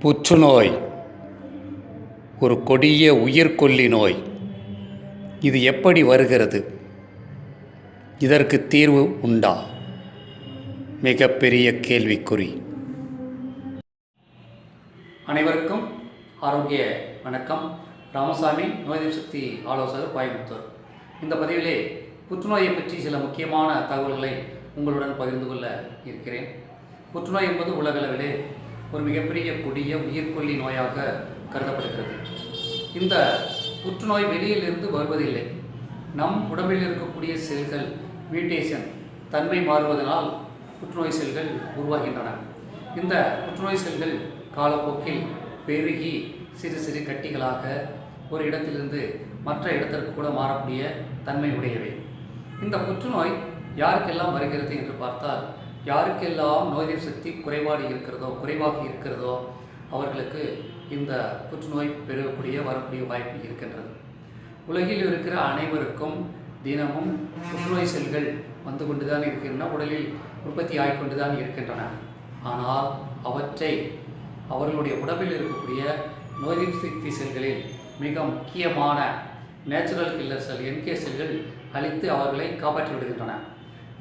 புற்றுநோய் ஒரு கொடிய உயிர்கொல்லி நோய். இது எப்படி வருகிறது? இதற்கு தீர்வு உண்டா? மிகப்பெரிய கேள்விக்குறி. அனைவருக்கும் ஆரோக்கிய வணக்கம். ராமசாமி, நோய் எதிர்ப்பு சக்தி ஆலோசகர், கோயம்புத்தூர். இந்த பதிவிலே புற்றுநோயை பற்றி சில முக்கியமான தகவல்களை உங்களுடன் பகிர்ந்து கொள்ள இருக்கிறேன். புற்றுநோய் என்பது உலகளவிலே ஒரு மிகப்பெரிய கொடிய உயிர்கொல்லி நோயாக கருதப்படுகிறது. இந்த புற்றுநோய் வெளியிலிருந்து வருவதில்லை. நம் உடம்பில் இருக்கக்கூடிய செல்கள் மியூட்டேஷன் தன்மை மாறுவதனால் புற்றுநோய் செல்கள் உருவாகின்றன. இந்த புற்றுநோய் செல்கள் காலப்போக்கில் பெருகி சிறு சிறு கட்டிகளாக ஒரு இடத்திலிருந்து மற்ற இடத்திற்கு கூட மாறக்கூடிய தன்மை உடையவை. இந்த புற்றுநோய் யாருக்கெல்லாம் வருகிறது என்று பார்த்தால், யாருக்கெல்லாம் நோய் எதிர்ப்பு சக்தி குறைவாக இருக்கிறதோ அவர்களுக்கு இந்த புற்றுநோய் வரக்கூடிய வாய்ப்பு இருக்கின்றது. உலகில் இருக்கிற அனைவருக்கும் தினமும் புற்றுநோய் செல்கள் வந்து கொண்டுதான் இருக்கின்றன, உடலில் உற்பத்தி ஆகிக்கொண்டுதான் இருக்கின்றன. ஆனால் அவற்றை அவர்களுடைய உடம்பில் இருக்கக்கூடிய நோய் எதிர்ப்பு சக்தி செல்களில் மிக முக்கியமான நேச்சுரல் கில்லர் செல் NK செல்கள் அழித்து அவர்களை காப்பாற்றி விடுகின்றன.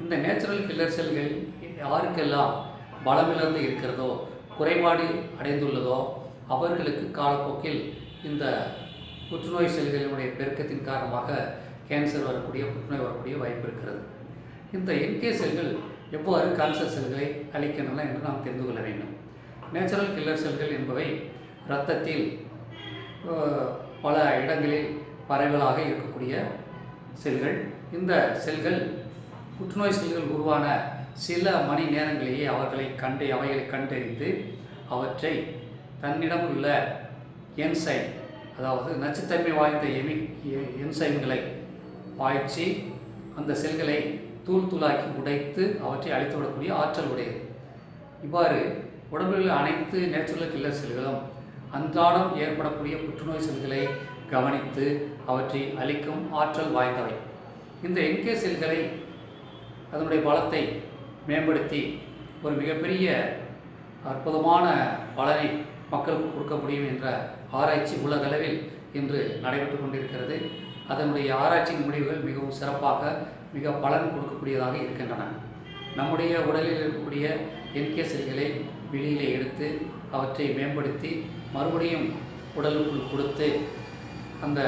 இந்த நேச்சுரல் கில்லர் செல்கள் யாருக்கெல்லாம் பலமிழந்து இருக்கிறதோ, குறைபாடு அடைந்துள்ளதோ அவர்களுக்கு காலப்போக்கில் இந்த புற்றுநோய் செல்களினுடைய பெருக்கத்தின் காரணமாக கேன்சர் வரக்கூடிய, புற்றுநோய் வரக்கூடிய வாய்ப்பு இருக்கிறது. இந்த NK செல்கள் எவ்வாறு கேன்சர் செல்களை அழிக்கின்றன என்று நாம் தெரிந்து கொள்ள வேண்டும். நேச்சுரல் கில்லர் செல்கள் என்பவை இரத்தத்தில் பல இடங்களில் பரவலாக இருக்கக்கூடிய செல்கள். இந்த செல்கள் புற்றுநோய் செல்கள் உருவான சில மணி நேரங்களிலேயே அவைகளை கண்டறிந்து அவற்றை தன்னிடம் உள்ள என்சைம், அதாவது நச்சுத்தன்மை வாய்ந்த என்சைம்களை பாய்ச்சி அந்த செல்களை தூளாக்கி உடைத்து அவற்றை அழித்து விடக்கூடிய ஆற்றல் உடையது. இவ்வாறு உடம்பில் உள்ள அனைத்து நேச்சுரல் கில்லர் செல்களும் அன்றாடம் ஏற்படக்கூடிய புற்றுநோய் செல்களை கவனித்து அவற்றை அழிக்கும் ஆற்றல் வாய்ந்தவை. இந்த NK செல்களை அதனுடைய பலத்தை மேம்படுத்தி ஒரு மிகப்பெரிய அற்புதமான பலனை மக்களுக்கு கொடுக்க முடியும் என்ற ஆராய்ச்சி உலகளவில் இன்று நடைபெற்று கொண்டிருக்கிறது. அதனுடைய ஆராய்ச்சியின் முடிவுகள் மிகவும் சிறப்பாக, மிக பலன் கொடுக்கக்கூடியதாக இருக்கின்றன. நம்முடைய உடலில் இருக்கக்கூடிய NK செல்களை வெளியிலே எடுத்து அவற்றை மேம்படுத்தி மறுபடியும் உடலுக்குள் கொடுத்து அந்த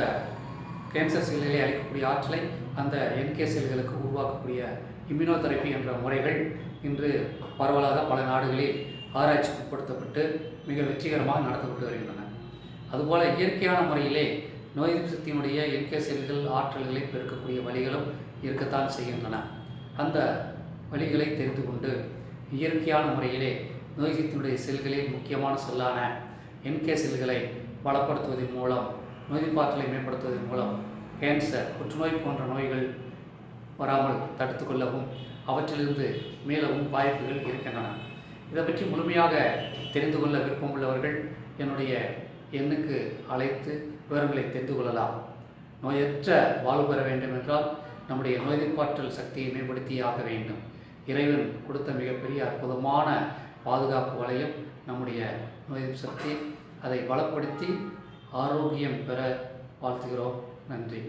கேன்சர் செல்களை அழிக்கக்கூடிய ஆற்றலை அந்த NK செல்களுக்கு உருவாக்கக்கூடிய இம்யூனோதெரப்பி என்ற முறைகள் இன்று பரவலாக பல நாடுகளில் ஆராய்ச்சிக்கு உட்படுத்தப்பட்டு மிக வெற்றிகரமாக நடத்தப்பட்டு வருகின்றன. அதுபோல் இயற்கையான முறையிலே நோய் எதிர்ப்பு சக்தியினுடைய NK செல்கள் ஆற்றல்களை பெருக்கக்கூடிய வழிகளும் இருக்கத்தான் செய்கின்றன. அந்த வழிகளை தெரிந்து கொண்டு இயற்கையான முறையிலே நோய் சக்தியினுடைய செல்களில் முக்கியமான செல்லான NK செல்களை பலப்படுத்துவதன் மூலம், நோய் எதிர்ப்பு ஆற்றலை மேம்படுத்துவதன் மூலம் கேன்சர், புற்றுநோய் போன்ற நோய்கள் வராமல் தடுத்து கொள்ளவும் அவற்றிலிருந்து மேலவும் வாய்ப்புகள் இருக்கின்றன. இதை பற்றி முழுமையாக தெரிந்து கொள்ள விருப்பமுள்ளவர்கள் என்னுடைய எண்ணுக்கு அழைத்து விவரங்களை தெரிந்து கொள்ளலாம். நோயற்ற வாழ்வு பெற வேண்டும் என்றால் நம்முடைய நோய் எதிர்ப்பாற்றல் சக்தியை மேம்படுத்தியாக வேண்டும். இறைவன் கொடுத்த மிகப்பெரிய அற்புதமான பாதுகாப்பு வளையம் நம்முடைய நோய் எதிர்ப்பு சக்தி. அதை பலப்படுத்தி ஆரோக்கியம் பெற வாழ்த்துகிறோம். நன்றி.